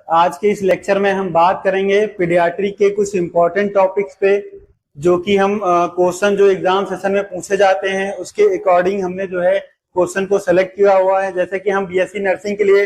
आज के इस लेक्चर में हम बात करेंगे पीडियाट्रिक के कुछ इंपॉर्टेंट टॉपिक्स पे, जो कि हम क्वेश्चन जो एग्जाम सेशन में पूछे जाते हैं उसके अकॉर्डिंग हमने जो है क्वेश्चन को सेलेक्ट किया हुआ है। जैसे कि हम बीएससी नर्सिंग के लिए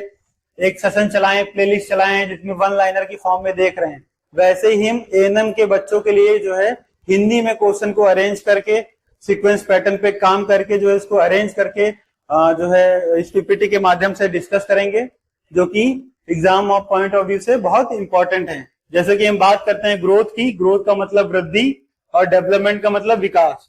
एक सेशन चलाएं, प्लेलिस्ट चलाएं जिसमें वन लाइनर की फॉर्म में देख रहे हैं, वैसे ही हम एएनएम के बच्चों के लिए जो है हिंदी में क्वेश्चन को अरेंज करके सीक्वेंस पैटर्न पे काम करके जो है इसको अरेंज करके जो है इस पीपीटी के माध्यम से डिस्कस करेंगे, जो कि exam of point of view से बहुत इंपॉर्टेंट है। जैसे कि हम बात करते हैं ग्रोथ की, ग्रोथ का मतलब वृद्धि और डेवलपमेंट का मतलब विकास।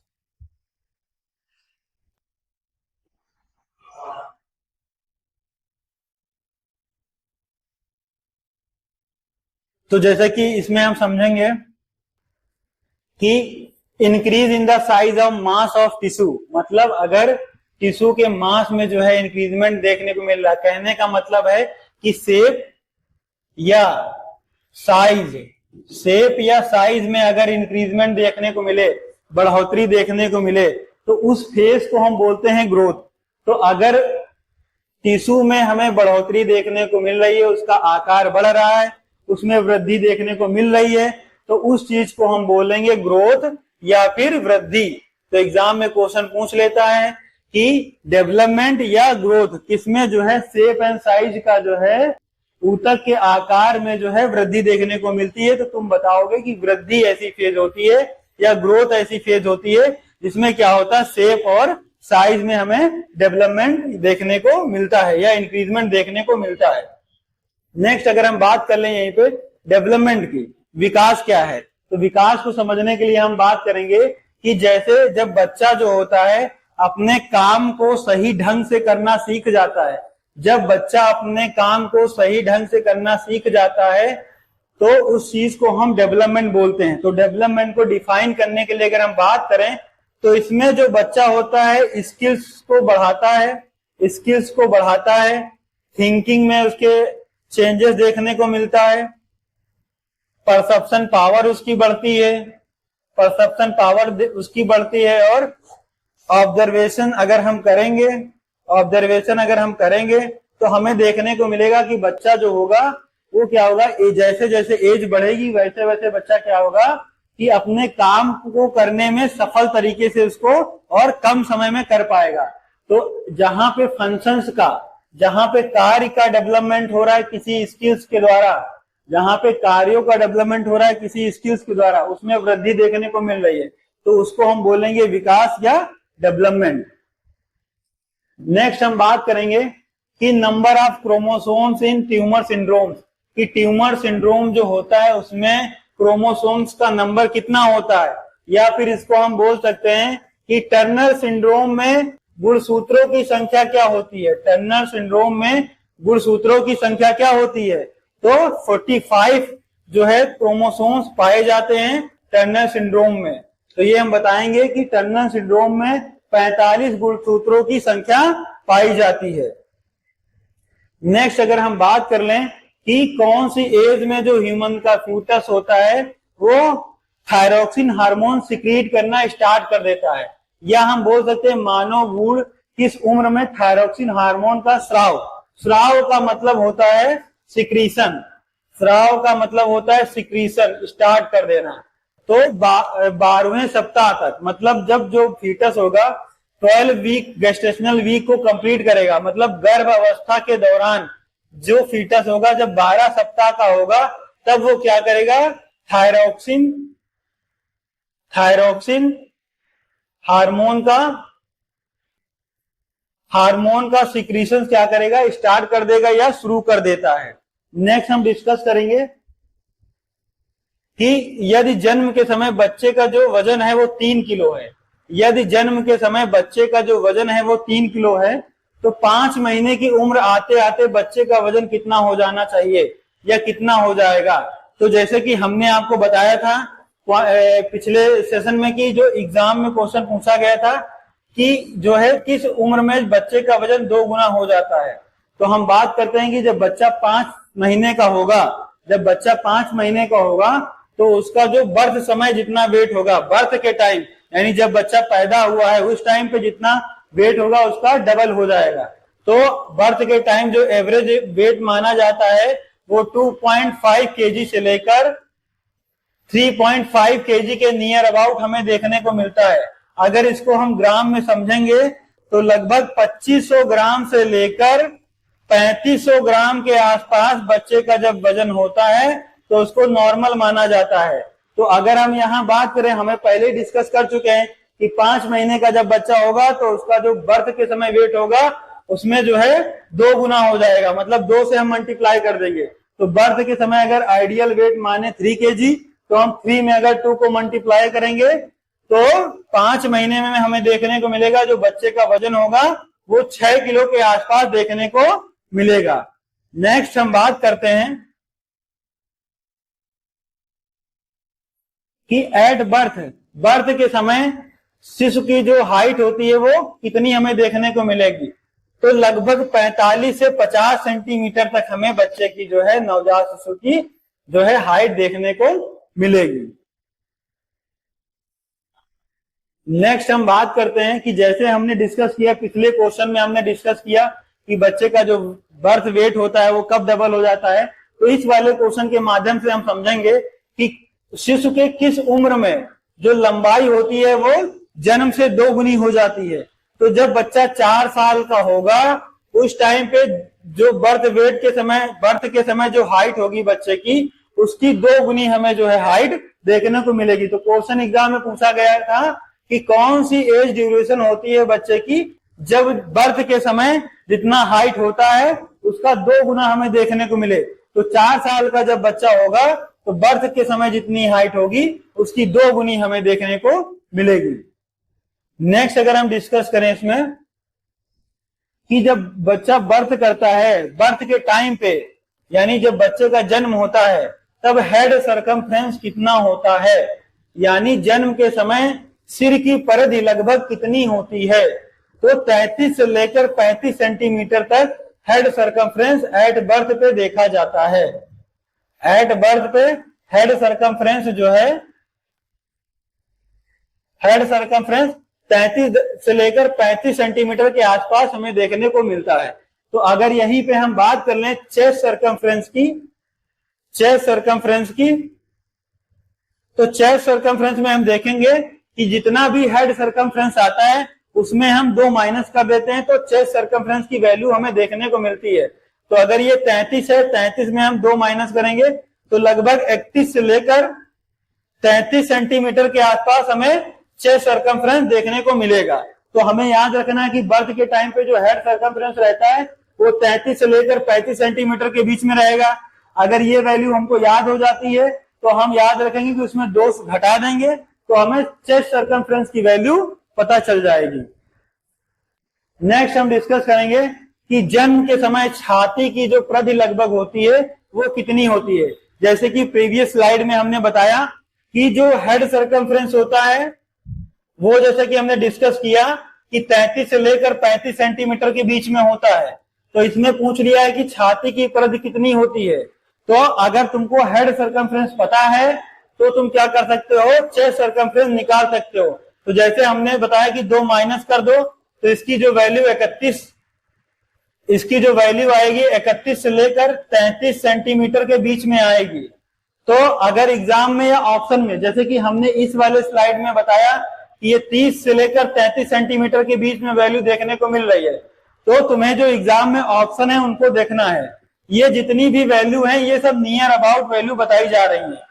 तो जैसे कि इसमें हम समझेंगे कि increase in the size of mass of tissue, मतलब अगर टिश्यू के मास में जो है इंक्रीजमेंट देखने को मिल रहा है, कहने का मतलब है कि शेप या साइज में अगर इंक्रीजमेंट देखने को मिले, बढ़ोतरी देखने को मिले, तो उस फेज को हम बोलते हैं ग्रोथ। तो अगर टिश्यू में हमें बढ़ोतरी देखने को मिल रही है, उसका आकार बढ़ रहा है, उसमें वृद्धि देखने को मिल रही है, तो उस चीज को हम बोलेंगे ग्रोथ या फिर वृद्धि। तो एग्जाम में क्वेश्चन पूछ लेता है कि डेवलपमेंट या ग्रोथ किसमें जो है शेप एंड साइज का जो है ऊतक के आकार में जो है वृद्धि देखने को मिलती है, तो तुम बताओगे कि वृद्धि ऐसी फेज होती है या ग्रोथ ऐसी फेज होती है जिसमें क्या होता है शेप और साइज में हमें डेवलपमेंट देखने को मिलता है या इंक्रीजमेंट देखने को मिलता है। नेक्स्ट अगर हम बात कर लें यहीं पे डेवलपमेंट की, विकास क्या है, तो विकास को समझने के लिए हम बात करेंगे कि जैसे जब बच्चा जो होता है अपने काम को सही ढंग से करना सीख जाता है, जब बच्चा अपने काम को सही ढंग से करना सीख जाता है तो उस चीज को हम डेवलपमेंट बोलते हैं। तो डेवलपमेंट को डिफाइन करने के लिए अगर हम बात करें तो इसमें जो बच्चा होता है स्किल्स को बढ़ाता है, थिंकिंग में उसके चेंजेस देखने को मिलता है, परसेप्शन पावर उसकी बढ़ती है और ऑब्जर्वेशन अगर हम करेंगे तो हमें देखने को मिलेगा कि बच्चा जो होगा वो क्या होगा, जैसे जैसे एज बढ़ेगी वैसे वैसे बच्चा क्या होगा कि अपने काम को करने में सफल तरीके से उसको और कम समय में कर पाएगा। तो जहां पे फंक्शंस का, जहां पे कार्य का डेवलपमेंट हो रहा है किसी स्किल्स के द्वारा, जहां पे कार्यों का डेवलपमेंट हो रहा है किसी स्किल्स के द्वारा, उसमें वृद्धि देखने को मिल रही है, तो उसको हम बोलेंगे विकास या डेवलपमेंट। नेक्स्ट हम बात करेंगे कि number of chromosomes in tumour syndromes, कि ट्यूमर सिंड्रोम जो होता है उसमें क्रोमोसोम्स का नंबर कितना होता है, या फिर इसको हम बोल सकते हैं कि टर्नर सिंड्रोम में गुणसूत्रों की संख्या क्या होती है। टर्नर सिंड्रोम में गुणसूत्रों की संख्या क्या होती है, तो 45 जो है क्रोमोसोम्स पाए जाते हैं टर्नर सिंड्रोम में। तो ये हम बताएंगे कि टर्नर सिंड्रोम में 45 गुणसूत्रों की संख्या पाई जाती है। नेक्स्ट अगर हम बात कर लें कि कौन सी एज में जो ह्यूमन का फीटस होता है वो थायरोक्सिन हार्मोन सिक्रीट करना स्टार्ट कर देता है, या हम बोल सकते हैं मानव भ्रूण किस उम्र में थायरोक्सिन हार्मोन का स्राव का मतलब होता है सिक्रीशन, स्टार्ट कर देना। तो 12वें सप्ताह तक, मतलब जब जो फीटस होगा 12 वीक गेस्टेशनल वीक को कंप्लीट करेगा, मतलब गर्भ अवस्था के दौरान जो फीटस होगा जब 12 सप्ताह का होगा तब वो क्या करेगा, थायरोक्सिन हार्मोन का सिक्रीशन क्या करेगा, स्टार्ट कर देगा या शुरू कर देता है। नेक्स्ट हम डिस्कस करेंगे कि यदि जन्म के समय बच्चे का जो वजन है वो 3 किलो है, तो 5 महीने की उम्र आते आते बच्चे का वजन कितना हो जाना चाहिए या कितना हो जाएगा। तो जैसे कि हमने आपको बताया था पिछले सेशन में कि जो एग्जाम में क्वेश्चन पूछा गया था कि जो है किस उम्र में बच्चे का वजन 2 गुना हो जाता है। तो हम बात करते हैं कि जब बच्चा 5 महीने का होगा तो उसका जो बर्थ समय जितना वेट होगा, बर्थ के टाइम यानी जब बच्चा पैदा हुआ है उस टाइम पे जितना वेट होगा उसका डबल हो जाएगा। तो बर्थ के टाइम जो एवरेज वेट माना जाता है वो 2.5 केजी से लेकर 3.5 केजी के नियर अबाउट हमें देखने को मिलता है। अगर इसको हम ग्राम में समझेंगे तो लगभग 2500 ग्राम से लेकर 3500 ग्राम के आसपास बच्चे का जब वजन होता है तो उसको नॉर्मल माना जाता है। तो अगर हम यहाँ बात करें, हमें पहले ही डिस्कस कर चुके हैं कि 5 महीने का जब बच्चा होगा तो उसका जो बर्थ के समय वेट होगा उसमें जो है 2 गुना हो जाएगा, मतलब 2 से हम मल्टीप्लाई कर देंगे। तो बर्थ के समय अगर आइडियल वेट माने 3 केजी, तो हम 3 में अगर 2 को मल्टीप्लाई करेंगे तो 5 महीने में हमें देखने को मिलेगा जो बच्चे का वजन होगा वो 6 किलो के आसपास देखने को मिलेगा। नेक्स्ट हम बात करते हैं कि एट बर्थ के समय शिशु की जो हाइट होती है वो कितनी हमें देखने को मिलेगी। तो लगभग 45 से 50 सेंटीमीटर तक हमें बच्चे की जो है नवजात शिशु की जो है हाइट देखने को मिलेगी। नेक्स्ट हम बात करते हैं कि जैसे हमने डिस्कस किया पिछले क्वेश्चन में, हमने डिस्कस किया कि बच्चे का जो बर्थ वेट होता है वो कब डबल हो जाता है। तो इस वाले क्वेश्चन के माध्यम से हम समझेंगे कि शिशु के किस उम्र में जो लंबाई होती है वो जन्म से 2 गुनी हो जाती है। तो जब बच्चा 4 साल का होगा उस टाइम पे जो बर्थ के समय जो हाइट होगी बच्चे की उसकी 2 गुनी हमें जो है हाइट देखने को मिलेगी। तो क्वेश्चन एग्जाम में पूछा गया था कि कौन सी एज ड्यूरेशन होती है बच्चे की जब बर्थ के समय जितना हाइट होता है उसका 2 गुना हमें देखने को मिले। तो 4 साल का जब बच्चा होगा तो बर्थ के समय जितनी हाइट होगी उसकी 2 गुनी हमें देखने को मिलेगी। नेक्स्ट अगर हम डिस्कस करें इसमें कि जब बच्चा बर्थ करता है, बर्थ के टाइम पे यानी जब बच्चे का जन्म होता है तब हेड सरकमफ्रेंस कितना होता है, यानी जन्म के समय सिर की परिधि लगभग कितनी होती है। तो 33 से लेकर 35 सेंटीमीटर तक हेड सरकमफ्रेंस एट बर्थ पे देखा जाता है। एट बर्थ पे हेड सरकमफ्रेंस जो है, हेड सरकमफ्रेंस 33 से लेकर 35 सेंटीमीटर के आसपास हमें देखने को मिलता है। तो अगर यहीं पे हम बात कर लें चेस्ट सरकमफ्रेंस की, तो चेस्ट सरकमफ्रेंस में हम देखेंगे कि जितना भी हेड सरकमफ्रेंस आता है उसमें हम 2 माइनस कर देते हैं तो चेस्ट सरकमफ्रेंस की वैल्यू हमें देखने को मिलती है। तो अगर ये 33 है, 33 में हम 2 माइनस करेंगे तो लगभग 31 से लेकर 33 सेंटीमीटर के आसपास हमें चेस्ट सरकमफ्रेंस देखने को मिलेगा। तो हमें याद रखना है कि बर्थ के टाइम पे जो हेड सरकमफ्रेंस रहता है वो 33 से लेकर 35 सेंटीमीटर के बीच में रहेगा। अगर ये वैल्यू हमको याद हो जाती है तो हम याद रखेंगे कि उसमें 2 घटा देंगे तो हमें चेस्ट सरकमफ्रेंस की वैल्यू पता चल जाएगी। नेक्स्ट हम डिस्कस करेंगे कि जन्म के समय छाती की जो परिधि लगभग होती है वो कितनी होती है। जैसे कि प्रीवियस स्लाइड में हमने बताया कि जो हेड सरकमफ्रेंस होता है वो जैसे कि हमने डिस्कस किया कि 33 से लेकर 35 सेंटीमीटर के बीच में होता है। तो इसमें पूछ लिया है कि छाती की परिधि कितनी होती है। तो अगर तुमको हेड सरकमफ्रेंस पता है तो तुम क्या कर सकते हो, चेस्ट सरकमफ्रेंस निकाल सकते हो। तो जैसे हमने बताया कि 2 माइनस कर दो तो इसकी जो वैल्यू 31 आएगी 31 से लेकर 33 सेंटीमीटर के बीच में आएगी। तो अगर एग्जाम में या ऑप्शन में जैसे कि हमने इस वाले स्लाइड में बताया कि ये 30 से लेकर 33 सेंटीमीटर के बीच में वैल्यू देखने को मिल रही है, तो तुम्हें जो एग्जाम में ऑप्शन है उनको देखना है। ये जितनी भी वैल्यू है ये सब नियर अबाउट वैल्यू बताई जा रही है।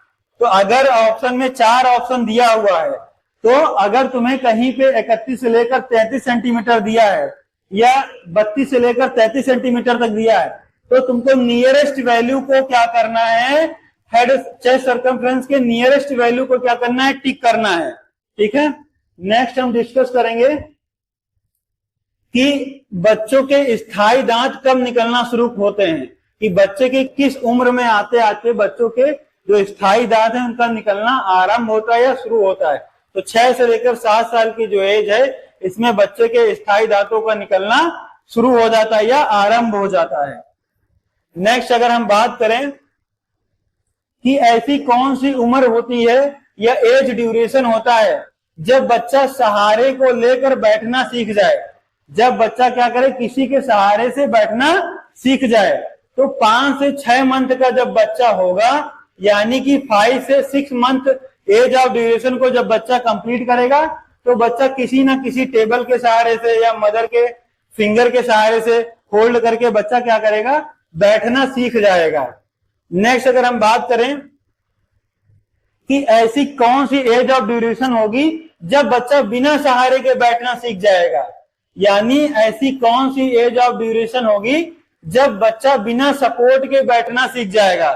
तो अगर ऑप्शन में 4 ऑप्शन दिया हुआ है तो अगर तुम्हें कहीं पे 31 से लेकर 33 सेंटीमीटर दिया है या 32 से लेकर 33 सेंटीमीटर तक दिया है तो तुमको नियरेस्ट वैल्यू को क्या करना है, हेड चेस्ट सरकमफ्रेंस के नियरेस्ट वैल्यू को क्या करना है, टिक करना है। ठीक है। नेक्स्ट हम डिस्कस करेंगे कि बच्चों के स्थायी दांत कब निकलना शुरू होते हैं, कि बच्चे की किस उम्र में आते आते बच्चों के जो स्थायी दांत है उनका निकलना आरंभ होता है या शुरू होता है। तो 6 से लेकर 7 साल की जो एज है इसमें बच्चे के स्थायी दांतों का निकलना शुरू हो जाता है या आरंभ हो जाता है। नेक्स्ट अगर हम बात करें कि ऐसी कौन सी उम्र होती है या एज ड्यूरेशन होता है जब बच्चा सहारे को लेकर बैठना सीख जाए, जब बच्चा क्या करे, किसी के सहारे से बैठना सीख जाए। तो 5 से 6 मंथ का जब बच्चा होगा, यानी कि 5 से 6 मंथ एज ऑफ ड्यूरेशन को जब बच्चा कंप्लीट करेगा, तो बच्चा किसी ना किसी टेबल के सहारे से या मदर के फिंगर के सहारे से होल्ड करके बच्चा क्या करेगा, बैठना सीख जाएगा। नेक्स्ट अगर हम बात करें कि ऐसी कौन सी एज ऑफ ड्यूरेशन होगी जब बच्चा बिना सहारे के बैठना सीख जाएगा, यानी ऐसी कौन सी एज ऑफ ड्यूरेशन होगी जब बच्चा बिना सपोर्ट के बैठना सीख जाएगा।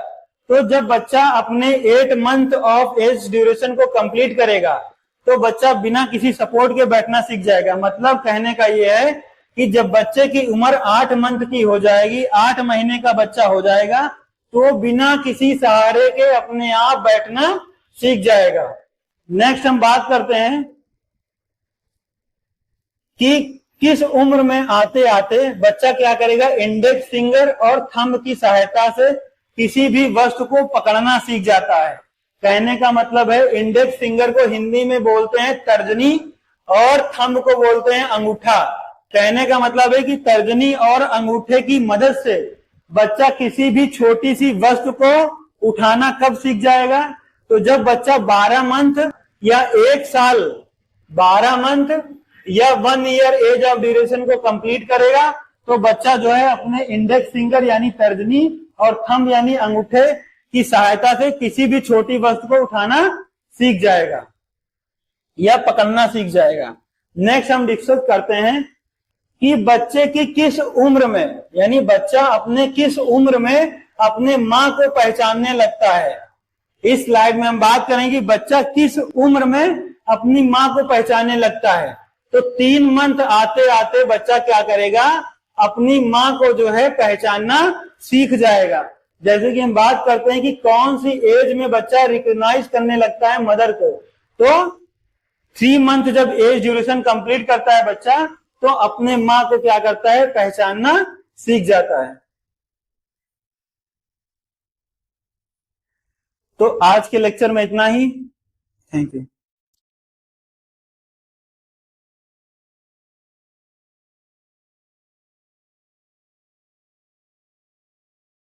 तो जब बच्चा अपने 8 मंथ ऑफ एज ड्यूरेशन को कंप्लीट करेगा तो बच्चा बिना किसी सपोर्ट के बैठना सीख जाएगा। मतलब कहने का यह है कि जब बच्चे की उम्र 8 मंथ की हो जाएगी, 8 महीने का बच्चा हो जाएगा, तो बिना किसी सहारे के अपने आप बैठना सीख जाएगा। नेक्स्ट हम बात करते हैं कि किस उम्र में आते आते बच्चा क्या करेगा, इंडेक्स फिंगर और थंब की सहायता से किसी भी वस्तु को पकड़ना सीख जाता है। कहने का मतलब है इंडेक्स फिंगर को हिंदी में बोलते हैं तर्जनी और थंब को बोलते हैं अंगूठा। कहने का मतलब है कि तर्जनी और अंगूठे की मदद से बच्चा किसी भी छोटी सी वस्तु को उठाना कब सीख जाएगा, तो जब बच्चा 12 मंथ या 1 साल, 12 मंथ या 1 ईयर एज ऑफ ड्यूरेशन को कंप्लीट करेगा, तो बच्चा जो है अपने इंडेक्स फिंगर यानी तर्जनी और थंब यानी अंगूठे की सहायता से किसी भी छोटी वस्तु को उठाना सीख जाएगा या पकड़ना सीख जाएगा। नेक्स्ट हम डिस्कस करते हैं कि बच्चे की किस उम्र में, यानी बच्चा अपने किस उम्र में अपने माँ को पहचानने लगता है। इस स्लाइड में हम बात करेंगे बच्चा किस उम्र में अपनी माँ को पहचानने लगता है। तो 3 मंथ आते आते बच्चा क्या करेगा, अपनी माँ को जो है पहचानना सीख जाएगा। जैसे कि हम बात करते हैं कि कौन सी एज में बच्चा रिकॉग्नाइज करने लगता है मदर को, तो 3 मंथ जब एज ड्यूरेशन कंप्लीट करता है बच्चा, तो अपने माँ को क्या करता है, पहचानना सीख जाता है। तो आज के लेक्चर में इतना ही। Thank you.